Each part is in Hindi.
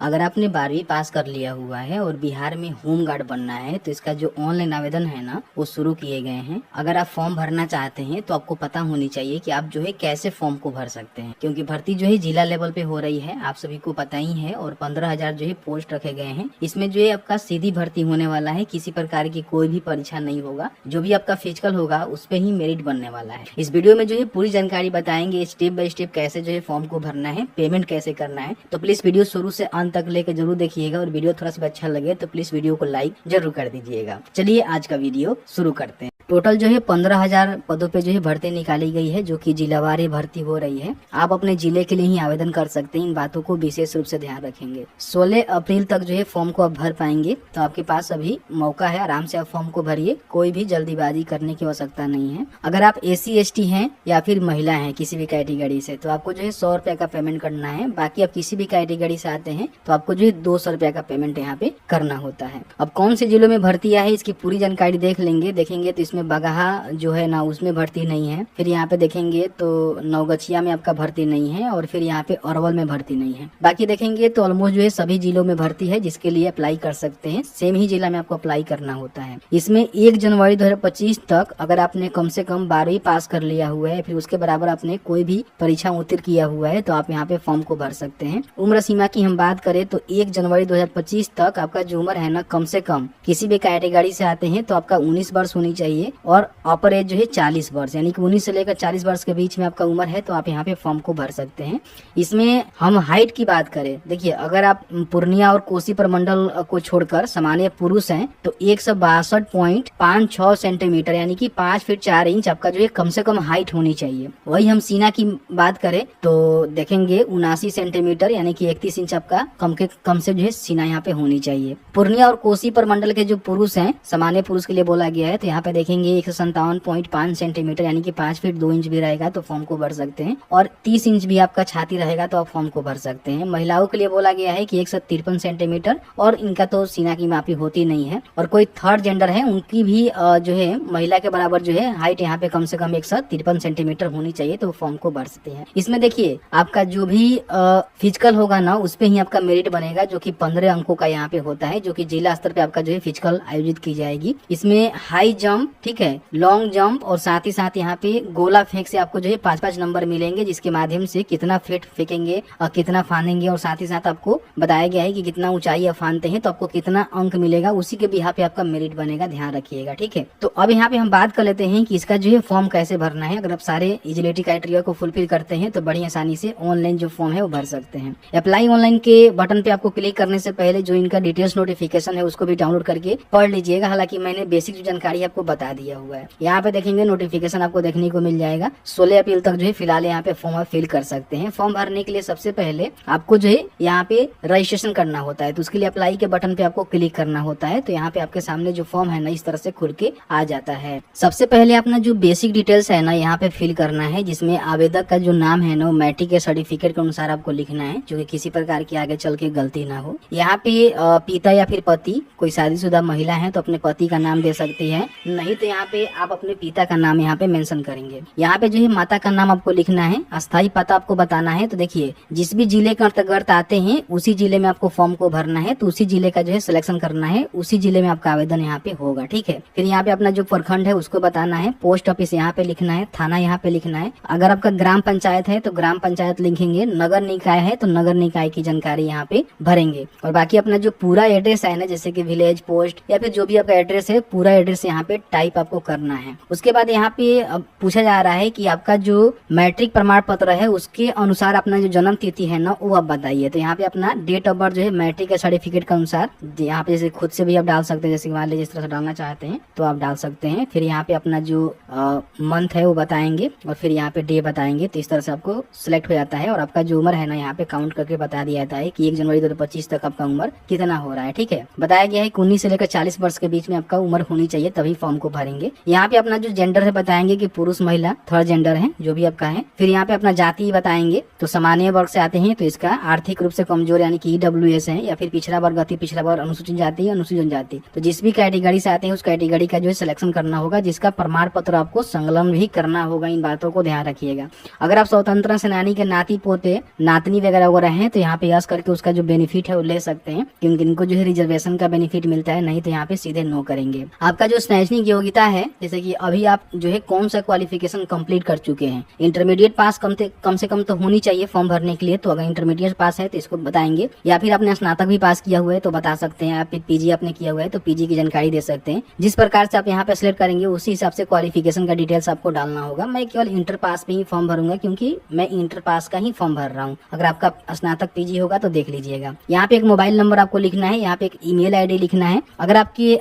अगर आपने 12वीं पास कर लिया हुआ है और बिहार में होम गार्ड बनना है तो इसका जो ऑनलाइन आवेदन है ना वो शुरू किए गए हैं। अगर आप फॉर्म भरना चाहते हैं तो आपको पता होनी चाहिए कि आप जो है कैसे फॉर्म को भर सकते हैं, क्योंकि भर्ती जो है जिला लेवल पे हो रही है, आप सभी को पता ही है। और 15,000 जो है पोस्ट रखे गए हैं। इसमें जो है आपका सीधी भर्ती होने वाला है, किसी प्रकार की कोई भी परीक्षा नहीं होगा। जो भी आपका फिजिकल होगा उस पे ही मेरिट बनने वाला है। इस वीडियो में जो है पूरी जानकारी बताएंगे, स्टेप बाय स्टेप कैसे जो है फॉर्म को भरना है, पेमेंट कैसे करना है। तो प्लीज वीडियो शुरू से अंत तक लेकर जरूर देखिएगा और वीडियो थोड़ा सा अच्छा लगे तो प्लीज वीडियो को लाइक जरूर कर दीजिएगा। चलिए आज का वीडियो शुरू करते हैं। टोटल जो है 15,000 पदों पे जो है भर्ती निकाली गई है, जो कि जिलावार भर्ती हो रही है। आप अपने जिले के लिए ही आवेदन कर सकते हैं, इन बातों को विशेष रूप से ध्यान रखेंगे। 16 अप्रैल तक जो है फॉर्म को आप भर पाएंगे, तो आपके पास अभी मौका है, आराम से आप फॉर्म को भरिए, कोई भी जल्दीबाजी करने की आवश्यकता नहीं है। अगर आप SC ST हैं या फिर महिला हैं किसी भी कैटेगरी से, तो आपको जो है 100 रुपए का पेमेंट करना है। बाकी आप किसी भी कैटेगरी से आते हैं तो आपको जो है 200 रुपए का पेमेंट यहाँ पे करना होता है। अब कौन से जिलों में भर्ती है इसकी पूरी जानकारी देखेंगे तो इसमें बगहा जो है ना उसमें भर्ती नहीं है। फिर यहाँ पे देखेंगे तो नवगछिया में आपका भर्ती नहीं है, और फिर यहाँ पे अरवल में भर्ती नहीं है। बाकी देखेंगे तो ऑलमोस्ट जो है सभी जिलों में भर्ती है, जिसके लिए अप्लाई कर सकते हैं। सेम ही जिला में आपको अप्लाई करना होता है। इसमें 1 जनवरी 2025 तक अगर आपने कम से कम 12वीं पास कर लिया हुआ है, फिर उसके बराबर आपने कोई भी परीक्षा उत्तीर्ण किया हुआ है, तो आप यहाँ पे फॉर्म को भर सकते हैं। उम्र सीमा की हम बात करें तो 1 जनवरी 2025 तक आपका जो उम्र है ना, कम से कम किसी भी कैटेगरी से आते हैं तो आपका 19 वर्ष होनी चाहिए, और अपर एज जो है 40 वर्ष, यानी कि 19 से लेकर 40 वर्ष के बीच में आपका उम्र है, तो आप यहाँ पे फॉर्म को भर सकते हैं। इसमें हम हाइट की बात करें, देखिए अगर आप पूर्णिया और कोसी प्रमंडल को छोड़कर सामान्य पुरुष हैं तो 162.56 सेंटीमीटर यानी कि 5 फीट 4 इंच आपका जो है कम से कम हाइट होनी चाहिए। वही हम सीना की बात करें तो देखेंगे 79 सेंटीमीटर यानी कि 31 इंच आपका कम से जो है सीना यहाँ पे होनी चाहिए। पूर्णिया और कोसी प्रमंडल के जो पुरुष हैं, सामान्य पुरुष के लिए बोला गया है, तो यहाँ पे देखेंगे 157.5 सेंटीमीटर यानी कि 5 फीट 2 इंच भी रहेगा तो फॉर्म को भर सकते हैं, और 30 इंच भी आपका छाती रहेगा तो आप फॉर्म को भर सकते हैं। महिलाओं के लिए बोला गया है कि 153 सेंटीमीटर, और इनका तो सीना की मापी होती नहीं है। और कोई थर्ड जेंडर है उनकी भी जो है महिला के बराबर जो है हाइट यहाँ पे कम से कम 153 सेंटीमीटर होनी चाहिए, तो फॉर्म को भर सकते हैं। इसमें देखिए आपका जो भी फिजिकल होगा ना उस पे ही आपका मेरिट बनेगा, जो कि 15 अंकों का यहाँ पे होता है, जो कि जिला स्तर पे आपका जो है फिजिकल आयोजित की जाएगी। इसमें हाई जंप, ठीक है, लॉन्ग जंप, और साथ ही साथ यहाँ पे गोला फेंक से आपको जो है 5-5 नंबर मिलेंगे, जिसके माध्यम से कितना फीट फेंकेंगे और कितना फानेंगे, और साथ ही साथ आपको बताया गया है कि कितना ऊंचाई आप फानते हैं तो आपको कितना अंक मिलेगा, उसी के भी यहाँ पे आपका मेरिट बनेगा, ध्यान रखिएगा, ठीक है। तो अब यहाँ पे हम बात कर लेते हैं कि इसका जो है फॉर्म कैसे भरना है। अगर आप सारे एलिजिबिलिटी क्राइटेरिया को फुलफिल करते हैं तो बड़ी आसानी से ऑनलाइन जो फॉर्म है वो भर सकते हैं। अप्लाई ऑनलाइन के बटन पे आपको क्लिक करने से पहले जो इनका डिटेल्स नोटिफिकेशन है उसको भी डाउनलोड करके पढ़ लीजिएगा। हालांकि मैंने बेसिक जो जानकारी आपको बता दिया हुआ है। यहाँ पे देखेंगे नोटिफिकेशन आपको देखने को मिल जाएगा। 16 अप्रैल तक जो है फिलहाल यहाँ पे फॉर्म आप फिल कर सकते हैं। फॉर्म भरने के लिए सबसे पहले आपको जो है यहाँ पे रजिस्ट्रेशन करना होता है, तो उसके लिए अप्लाई के बटन पे आपको क्लिक करना होता है। तो यहाँ पे आपके सामने जो फॉर्म है ना इस तरह से खुल के आ जाता है। सबसे पहले अपना जो बेसिक डिटेल्स है ना यहाँ पे फिल करना है, जिसमें आवेदक का जो नाम है ना मैट्रिक के सर्टिफिकेट के अनुसार आपको लिखना है, जो कि किसी प्रकार की आगे चल के गलती ना हो। यहाँ पे पिता या फिर पति, कोई शादीशुदा महिला है तो अपने पति का नाम दे सकती है, नहीं तो यहाँ पे आप अपने पिता का नाम यहाँ पे मेंशन करेंगे। यहाँ पे जो है माता का नाम आपको लिखना है, अस्थायी पता आपको बताना है। तो देखिए जिस भी जिले के अंतर्गत आते हैं उसी जिले में आपको फॉर्म को भरना है, तो उसी जिले का जो है सिलेक्शन करना है, उसी जिले में आपका आवेदन यहाँ पे होगा, ठीक है। फिर यहाँ पे अपना जो प्रखंड है उसको बताना है, पोस्ट ऑफिस यहाँ पे लिखना है, थाना यहाँ पे लिखना है। अगर आपका ग्राम पंचायत है तो ग्राम पंचायत लिखेंगे, नगर निकाय है तो नगर निकाय की जानकारी यहाँ पे भरेंगे। और बाकी अपना जो पूरा एड्रेस है ना, जैसे कि विलेज, पोस्ट या फिर जो भी आपका एड्रेस है, पूरा एड्रेस यहाँ पे टाइप आपको करना है। उसके बाद यहाँ पे पूछा जा रहा है कि आपका जो मैट्रिक प्रमाण पत्र है उसके अनुसार अपना जो जन्म तिथि है ना वो आप बताइए। तो यहाँ पे अपना डेट ऑफ बर्थ जो है मैट्रिक के सर्टिफिकेट के अनुसार यहाँ पे जैसे खुद से भी आप डाल सकते हैं, जैसे मान लीजिए जिस तरह से डालना चाहते हैं तो आप डाल सकते हैं। फिर यहाँ पे अपना जो मंथ है वो बताएंगे, और फिर यहाँ पे डे बताएंगे। तो इस तरह से आपको सिलेक्ट हो जाता है, और आपका जो उम्र है ना यहाँ पे काउंट करके बता दिया जाता है कि 1 जनवरी 2025 तक आपका उम्र कितना हो रहा है, ठीक है। बताया गया है कि 19 से लेकर 40 वर्ष के बीच में आपका उम्र होनी चाहिए, तभी फॉर्म को भरेंगे। यहाँ पे अपना जो जेंडर है बताएंगे कि पुरुष महिला थर्ड जेंडर है जो भी आपका है। फिर यहाँ पे अपना जाति बताएंगे, तो सामान्य वर्ग से आते हैं तो इसका आर्थिक रूप से कमजोर यानी कि EWS है, या फिर पिछड़ा वर्ग, अति पिछड़ा वर्ग, अनुसूचित जाति, अनुसूचित जनजाति। तो जिस भी कैटेगरी से आते हैं उस कैटेगरी का जो है सिलेक्शन करना होगा, जिसका प्रमाण पत्र आपको संलग्न भी करना होगा। इन बातों को ध्यान रखिएगा। अगर आप स्वतंत्रता सेनानी के नाती पोते नातनी वगैरह हैं तो यहाँ पे यस करके तो उसका जो बेनिफिट है वो ले सकते हैं, क्योंकि इनको जो है रिजर्वेशन का बेनिफिट मिलता है, नहीं तो यहाँ पे सीधे नो करेंगे। आपका जो शैक्षणिक योग्यता है, जैसे कि अभी आप जो है कौन सा क्वालिफिकेशन कंप्लीट कर चुके हैं, इंटरमीडिएट पास कम से कम तो होनी चाहिए फॉर्म भरने के लिए। तो अगर इंटरमीडिएट पास है तो इसको बताएंगे, या फिर आपने स्नातक भी पास किया हुआ है तो बता सकते हैं, आप पीजी आपने किया हुआ है तो पीजी की जानकारी दे सकते हैं। जिस प्रकार से आप यहाँ पे सिलेक्ट करेंगे उसी हिसाब से क्वालिफिकेशन का डिटेल्स आपको डालना होगा। मैं केवल इंटर पास पे ही फॉर्म भरूंगा, क्योंकि मैं इंटर पास का ही फॉर्म भर रहा हूँ। अगर आपका स्नातक पीजी होगा तो देख लीजिएगा। यहाँ पे एक मोबाइल नंबर आपको लिखना है, यहाँ पे एक ईमेल आईडी लिखना है। अगर आपके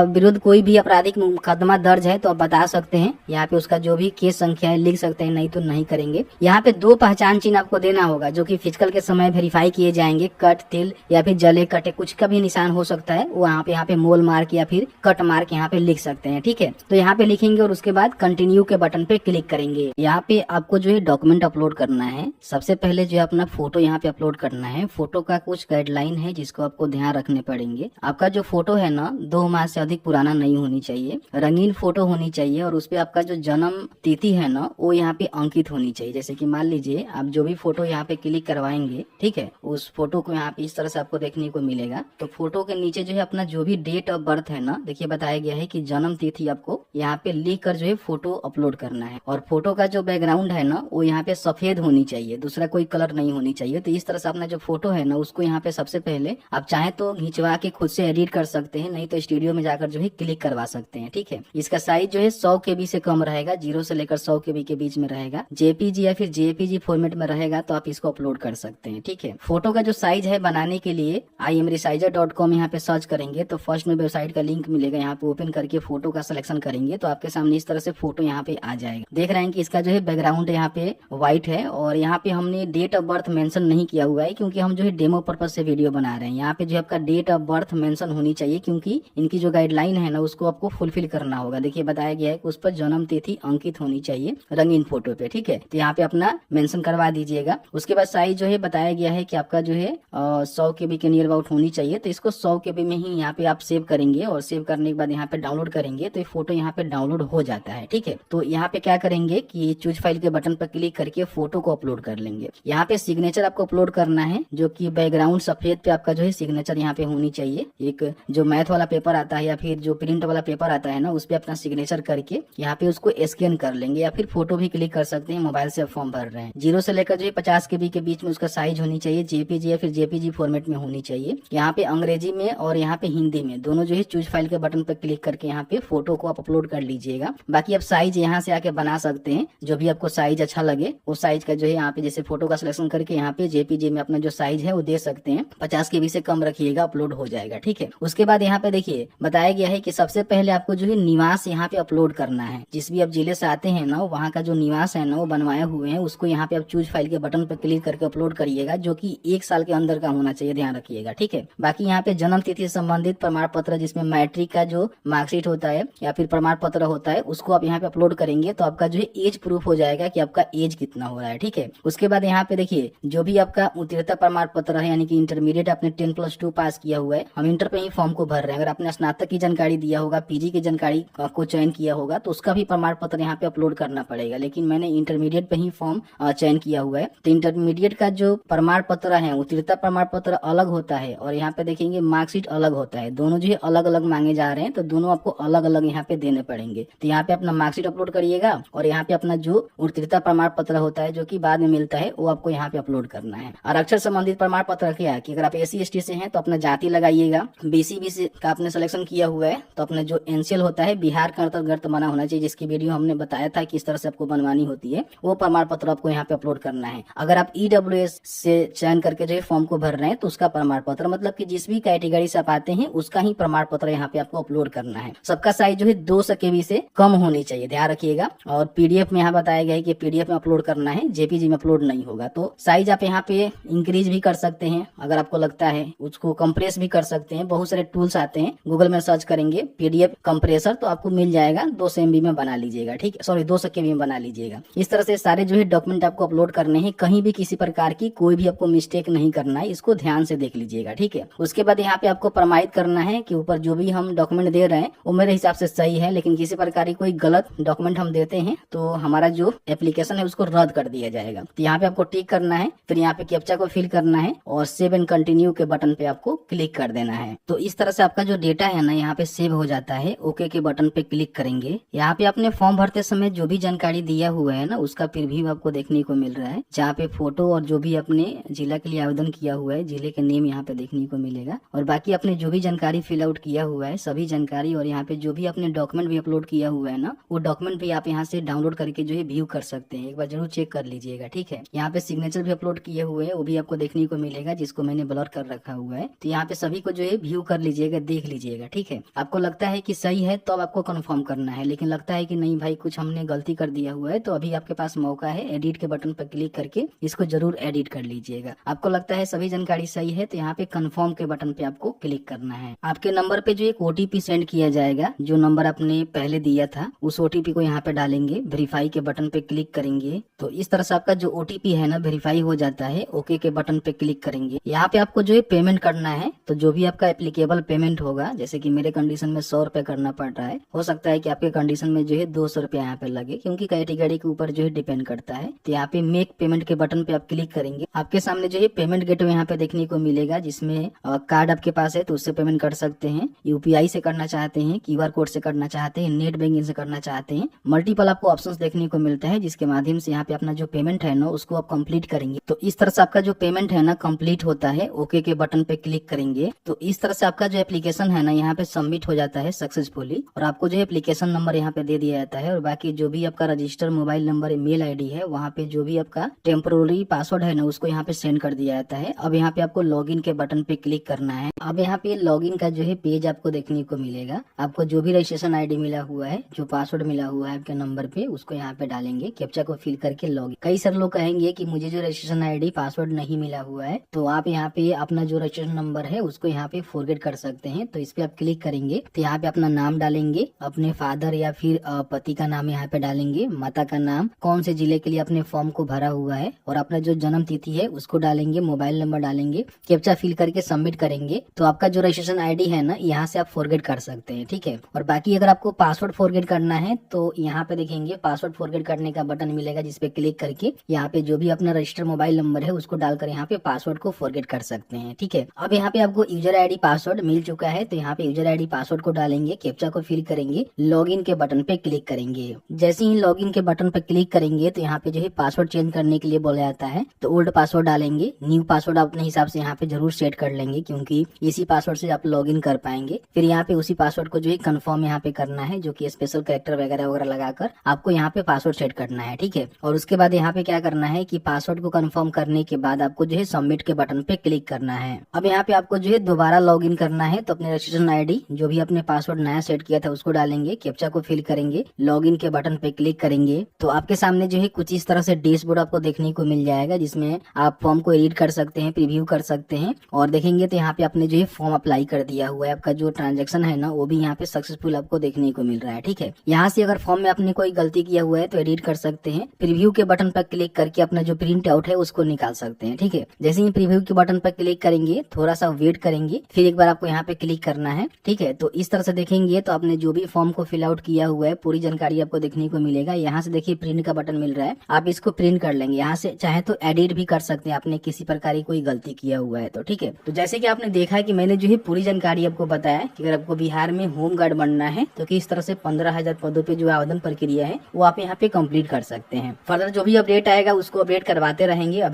विरुद्ध कोई भी आपराधिक मुकदमा दर्ज है तो आप बता सकते हैं, यहाँ पे उसका जो भी केस संख्या है लिख सकते हैं, नहीं तो नहीं करेंगे। यहाँ पे 2 पहचान चिन्ह आपको देना होगा, जो कि फिजिकल के समय वेरीफाई किए जाएंगे। कट, तिल या फिर जले कटे कुछ का भी निशान हो सकता है, वो यहाँ पे मोल मार्क या फिर कट मार्क यहाँ पे लिख सकते हैं। ठीक है, तो यहाँ पे लिखेंगे और उसके बाद कंटिन्यू के बटन पे क्लिक करेंगे। यहाँ पे आपको जो है डॉक्यूमेंट अपलोड करना है। सबसे पहले जो है अपना फोटो यहाँ पे अपलोड करना है। फोटो का कुछ गाइडलाइन है जिसको आपको ध्यान रखने पड़ेंगे। आपका जो फोटो है ना 2 माह से अधिक पुराना नहीं होनी चाहिए, रंगीन फोटो होनी चाहिए, और उसपे आपका जो जन्म तिथि है ना वो यहाँ पे अंकित होनी चाहिए। जैसे कि मान लीजिए आप जो भी फोटो यहाँ पे क्लिक करवाएंगे, ठीक है, उस फोटो को यहाँ पे इस तरह से आपको देखने को मिलेगा। तो फोटो के नीचे जो है अपना जो भी डेट ऑफ बर्थ है ना, देखिए बताया गया है कि जन्म तिथि आपको यहाँ पे लिख कर जो है फोटो अपलोड करना है। और फोटो का जो बैकग्राउंड है ना वो यहाँ पे सफेद होनी चाहिए, दूसरा कोई कलर नहीं होनी चाहिए। तो इस तरह से अपना जो फोटो है ना उसको यहाँ पे सबसे पहले आप चाहे तो खिंचवा के खुद से एडिट कर सकते हैं, नहीं तो स्टूडियो में जाकर जो है क्लिक करवा सकते हैं। ठीक है, इसका साइज जो है 100 KB से कम रहेगा, 0 से लेकर 100 KB के बीच में रहेगा। जेपीजी या फिर जेपीजी फॉर्मेट में रहेगा तो आप इसको अपलोड कर सकते हैं। ठीक है, फोटो का जो साइज है बनाने के लिए imresizer.com यहाँ पे सर्च करेंगे तो फर्स्ट में वेबसाइट का लिंक मिलेगा, यहाँ पे ओपन करके फोटो का सिलेक्शन करेंगे तो आपके सामने इस तरह से फोटो यहाँ पे आ जाएगा। देख रहे हैं कि इसका जो है बैकग्राउंड यहाँ पे व्हाइट है, और यहाँ पे हमने डेट ऑफ बर्थ मेंशन नहीं किया हुआ है, क्योंकि हम जो है डेमो पर्पज से वीडियो बना रहे हैं। यहाँ पे जो आपका डेट ऑफ बर्थ मेंशन होनी चाहिए, क्योंकि इनकी जो गाइडलाइन है ना उसको आपको फुलफिल करना होगा। देखिए बताया गया है कि उस पर जन्म तिथि अंकित होनी चाहिए रंगीन फोटो पे। ठीक है, तो यहाँ पे अपना मेंशन करवा दीजिएगा। उसके बाद साइज जो है बताया गया है कि आपका जो है 100 KB के नियर अबाउट होनी चाहिए। तो इसको 100 KB में ही यहाँ पे आप सेव करेंगे, और सेव करने के बाद यहाँ पे डाउनलोड करेंगे तो ये फोटो यहाँ पे डाउनलोड हो जाता है। ठीक है, तो यहाँ पे क्या करेंगे कि चूज फाइल के बटन पर क्लिक करके फोटो को अपलोड कर लेंगे। यहाँ पे सिग्नेचर आपको अपलोड करना है, जो कि बैकग्राउंड सफेद पे आपका जो है सिग्नेचर यहाँ पे होनी चाहिए। एक जो मैथ वाला पेपर आता है या फिर जो प्रिंट वाला पेपर आता है ना उस पे अपना सिग्नेचर करके यहाँ पे उसको स्कैन कर लेंगे, या फिर फोटो भी क्लिक कर सकते हैं। मोबाइल से आप फॉर्म भर रहे हैं, 0 से लेकर जो है 50 KB के बीच में उसका साइज होनी चाहिए। जेपीजी या फिर जेपीजी फॉर्मेट में होनी चाहिए। यहाँ पे अंग्रेजी में और यहाँ पे हिंदी में दोनों जो है चूज फाइल के बटन पर क्लिक करके यहाँ पे फोटो को आप अपलोड कर लीजिएगा। बाकी आप साइज यहाँ से आके बना सकते हैं, जो भी आपको साइज अच्छा लगे उस साइज का जो है यहाँ पे जैसे फोटो का सिलेक्शन करके यहाँ पे जेपीजी में अपना जो साइज है वो दे सकते हैं। 50 KB से कम रखिएगा, अपलोड हो जाएगा। ठीक है, उसके बाद यहाँ पे देखिए बताया गया है कि सबसे पहले आपको जो है निवास यहाँ पे अपलोड करना है। जिस भी आप जिले से आते हैं ना वहाँ का जो निवास है ना वो बनवाए हुए हैं, उसको यहाँ पे आप चूज फाइल के बटन पर क्लिक करके अपलोड करिएगा, जो कि 1 साल के अंदर का होना चाहिए, ध्यान रखिएगा। ठीक है, बाकी यहाँ पे जन्म तिथि से संबंधित प्रमाण पत्र, जिसमें मैट्रिक का जो मार्कशीट होता है या फिर प्रमाण पत्र होता है, उसको आप यहाँ पे अपलोड करेंगे तो आपका जो है एज प्रूफ हो जाएगा कि आपका एज कितना हो रहा है। ठीक है, उसके बाद यहाँ पे देखिए जो भी आपका उत्तीर्णता प्रमाण पत्र है, यानी कि इंटरमीडिएट आपने 10+2 पास किया हुआ है, हम इंटर पे ही फॉर्म को भर रहे हैं। अगर आपने स्नातक की जानकारी दिया होगा, पीजी की जानकारी को चयन किया होगा तो उसका भी प्रमाण पत्र यहाँ पे अपलोड करना पड़ेगा, लेकिन मैंने इंटरमीडिएट पे ही फॉर्म चयन किया हुआ है। तो इंटरमीडिएट का जो प्रमाण पत्र है, उत्तीर्णता प्रमाण पत्र अलग होता है, और यहाँ पे देखेंगे मार्कशीट अलग होता है। दोनों जो है अलग अलग मांगे जा रहे हैं, तो दोनों आपको अलग अलग यहाँ पे देने पड़ेंगे। तो यहाँ पे अपना मार्कशीट अपलोड करिएगा, और यहाँ पे अपना जो उत्तीर्णता प्रमाण पत्र होता है जो कि बाद में मिलता है वो आपको यहाँ पे अपलोड करना है। आरक्षण संबंधित प्रमाण पत्र क्या है कि अगर आप SC/ST से हैं तो अपना जाति लगाइएगा। BC/BC का आपने सिलेक्शन किया हुआ है तो अपना जो NCL होता है बिहार का अंतर्गत बना होना चाहिए, जिसकी वीडियो हमने बताया था किस तरह से आपको बनवानी होती है, वो प्रमाण पत्र आपको यहाँ पे अपलोड करना है। अगर आप EWS से चयन करके जो है फॉर्म को भर रहे हैं तो उसका प्रमाण पत्र, मतलब कि जिस भी कैटेगरी से आप आते हैं उसका ही प्रमाण पत्र यहाँ पे आपको अपलोड करना है। सबका साइज जो है 200 KB से कम होनी चाहिए, ध्यान रखिएगा। और PDF में यहाँ बताया गया है कि PDF में अपलोड करना है, JPG में अपलोड नहीं होगा। तो साइज आप यहाँ पे इंक्रीज भी कर सकते हैं अगर आपको लगता है, उसको कंप्रेस भी कर सकते हैं। बहुत सारे टूल्स आते हैं, गूगल में सर्च करेंगे PDF कंप्रेसर तो आपको मिल जाएगा। 200 MB में बना लीजिएगा, ठीक है, सॉरी 200 KB में बना लीजिएगा। इस तरह से सारे जो है डॉक्यूमेंट आपको अपलोड करने हैं, कहीं भी किसी प्रकार की कोई भी आपको मिस्टेक नहीं करना है, इसको ध्यान से देख लीजिएगा। ठीक है, उसके बाद यहाँ पे आपको प्रमाणित करना है कि ऊपर जो भी हम डॉक्यूमेंट दे रहे हैं वो मेरे हिसाब से सही है, लेकिन किसी प्रकार की कोई गलत डॉक्यूमेंट हम देते हैं तो हमारा जो एप्लीकेशन है उसको रद्द कर दिया जाएगा। तो यहाँ पे आपको टिक करना है, फिर यहाँ पे कैप्चा को फिल करना है और सेव एंड कंटिन्यू के बटन पे आपको क्लिक कर देना है। तो इस तरह से आपका जो डेटा है ना यहाँ पे सेव हो जाता है। ओके के बटन पे क्लिक करेंगे। यहाँ पे आपने फॉर्म भरते समय जो भी जानकारी दिया हुआ है ना उसका प्रीव्यू आपको देखने को मिल रहा है, जहाँ पे फोटो और जो भी अपने जिला के लिए आवेदन किया हुआ है जिले के नेम यहाँ पे देखने को मिलेगा, और बाकी आपने जो भी जानकारी फिल आउट किया हुआ है सभी जानकारी, और यहाँ पे जो भी आपने डॉक्यूमेंट भी अपलोड किया हुआ है ना वो डॉक्यूमेंट भी आप यहाँ से डाउनलोड करके जो है व्यू कर सकते हैं। एक बार जरूर चेक कर लीजिएगा, ठीक है। यहाँ पे सिग्नेचर भी अपलोड किए हुए हैं, वो भी आपको देखने को मिलेगा, जिसको मैंने ब्लर कर रखा हुआ है। तो यहाँ पे सभी को जो है व्यू कर लीजिएगा, देख लीजिएगा, ठीक है। आपको लगता है कि सही है तो अब आपको कंफर्म करना है, लेकिन लगता है कि नहीं भाई कुछ हमने गलती कर दिया हुआ है, तो अभी आपके पास मौका है एडिट के बटन पर क्लिक करके इसको जरूर एडिट कर लीजिएगा। आपको लगता है सभी जानकारी सही है तो यहाँ पे कंफर्म के बटन पे आपको क्लिक करना है। आपके नंबर पे जो एक ओटीपी सेंड किया जाएगा, जो नंबर आपने पहले दिया था उस ओटीपी को यहाँ पे डालेंगे, वेरीफाई के बटन पे क्लिक करेंगे। तो इस तरह से आपका जो ओटीपी है ना वेरीफाई हो जाता है। ओके के बटन पे क्लिक करेंगे। यहाँ पे आपको जो है पेमेंट करना है, तो जो भी आपका एप्लीकेबल पेमेंट होगा, जैसे कि मेरे कंडीशन में 100 रुपए करना पड़ रहा है, हो सकता है कि आपके कंडीशन में जो है 200 रुपया यहाँ पे लगे, क्योंकि कैटेगरी के ऊपर जो है डिपेंड करता है। तो यहाँ पे मेक पेमेंट के बटन पे आप क्लिक करेंगे। आपके सामने जो है पेमेंट गेटवे यहाँ पे देखने को मिलेगा, जिसमें कार्ड आपके पास है तो उससे पेमेंट कर सकते हैं, यूपीआई से करना चाहते हैं, क्यूआर कोड से करना चाहते हैं, नेट बैंकिंग से करना चाहते हैं। मल्टीपल आपको ऑप्शंस देखने को मिलता है, जिसके माध्यम से यहाँ पे अपना जो पेमेंट है ना उसको आप कंप्लीट करेंगे। तो इस तरह से आपका जो पेमेंट है ना कंप्लीट होता है। ओके के बटन पे क्लिक करेंगे। तो इस तरह से आपका जो एप्लीकेशन है ना यहाँ पे सबमिट हो जाता है सक्सेसफुली, और आपको जो है एप्लीकेशन नंबर यहाँ पे दे दिया जाता है, और बाकी जो भी आपका register mobile number mail ID है वहाँ पे जो भी आपका टेम्पोररी पासवर्ड है ना उसको यहाँ पे सेंड कर दिया जाता है। अब यहाँ पे आपको लॉगिन के बटन पे क्लिक करना है। अब यहाँ पे लॉगिन का जो है पेज आपको देखने को मिलेगा। आपको जो भी रजिस्ट्रेशन आईडी मिला हुआ है, जो पासवर्ड मिला हुआ है आपके नंबर पे, उसको यहाँ पे डालेंगे, कैप्चा को फिल करके लॉगिन। कई सारे लोग कहेंगे कि मुझे जो रजिस्ट्रेशन आईडी पासवर्ड नहीं मिला हुआ है, तो आप यहाँ पे अपना जो रजिस्ट्रेशन नंबर है उसको यहाँ पे फॉरगेट कर सकते हैं। तो इस पे आप क्लिक करेंगे तो यहाँ पे अपना नाम डालेंगे, अपने फादर या फिर पति का नाम यहाँ पे डालेंगे, माता का नाम, कौन से जिले के लिए अपने फॉर्म को भरा हुआ है, और अपना जो जन्म तिथि है उसको डालेंगे, मोबाइल नंबर डालेंगे, कैप्चा फिल करके सबमिट करेंगे। तो आपका जो रजिस्ट्रेशन आईडी है ना यहाँ से आप फॉरगेट कर सकते हैं, ठीक है। और बाकी अगर आपको पासवर्ड फॉरगेट करना है तो यहाँ पे देखेंगे पासवर्ड फॉरगेट करने का बटन मिलेगा, जिसपे क्लिक करके यहाँ पे जो भी अपना रजिस्टर्ड मोबाइल नंबर है उसको डालकर यहाँ पे पासवर्ड को फॉरगेट कर सकते हैं, ठीक है। अब यहाँ पे आपको यूजर आईडी पासवर्ड मिल चुका है, तो यहाँ पे यूजर आईडी पासवर्ड को डालेंगे, कैप्चा को फिल करेंगे, लॉगिन के बटन पे क्लिक करेंगे। जैसे ही लॉगिन के बटन पे क्लिक करेंगे तो यहाँ पे जो है पासवर्ड चेंज करने के लिए बोला जाता है, तो ओल्ड पासवर्ड डालेंगे, न्यू पासवर्ड अपने हिसाब से यहाँ पे जरूर सेट कर लेंगे, क्योंकि इसी पासवर्ड से आप लॉगिन कर पाएंगे। फिर यहाँ पे उसी पासवर्ड को जो है कंफर्म यहाँ पे करना है, जो कि स्पेशल कैरेक्टर वगैरह वगैरह लगाकर आपको यहाँ पे पासवर्ड सेट करना है, ठीक है। और उसके बाद यहाँ पे क्या करना है कि पासवर्ड को कंफर्म करने के बाद आपको जो है सबमिट के बटन पे क्लिक करना है। अब यहाँ पे आपको जो है दोबारा लॉगिन करना है, तो अपने रजिस्ट्रेशन आईडी जो भी अपने पासवर्ड नया सेट किया था उसको डालेंगे, कैप्चा को फिल करेंगे, लॉगिन के बटन पे क्लिक करेंगे। तो आपके सामने जो है कुछ इस तरह से डैशबोर्ड आपको देखने को मिल जाएगा, जिसमें आप फॉर्म को एडिट कर सकते हैं, प्रीव्यू कर सकते हैं, और देखेंगे तो यहाँ पे आपने जो है फॉर्म अप्लाई कर दिया हुआ है। आपका जो ट्रांजेक्शन है ना वो भी यहाँ पे सक्सेसफुल आपको देखने को मिल रहा है, ठीक है। यहाँ से अगर फॉर्म में आपने कोई गलती किया हुआ है तो एडिट कर सकते हैं। प्रीव्यू के बटन पर क्लिक करके अपना जो प्रिंट आउट है उसको निकाल सकते हैं, ठीक है। जैसे ही प्रीव्यू के बटन पर क्लिक करेंगे, थोड़ा सा वेट करेंगे, फिर एक बार आपको यहाँ पे क्लिक करना है, ठीक है। तो इस तरह से देखेंगे तो आपने जो भी फॉर्म को फिल आउट किया हुआ है पूरी जानकारी आपको देखने को मिलेगा। यहाँ से देखिए प्रिंट का बटन मिल रहा है, आप इसको प्रिंट कर लेंगे। यहाँ से चाहे तो एडिट भी कर सकते हैं, आपने किसी प्रकार की कोई गलती किया हुआ है तो, ठीक है। तो जैसे कि आपने देखा कि मैंने जो है पूरी जानकारी आपको बताया कि अगर आपको बिहार में होम गार्ड बनना है तो किस तरह से 15,000 पदों पे जो आवेदन प्रक्रिया है वो आप यहाँ पे कंप्लीट कर सकते हैं। फर्दर जो भी अपडेट आएगा उसको अपडेट करवाते रहेंगे।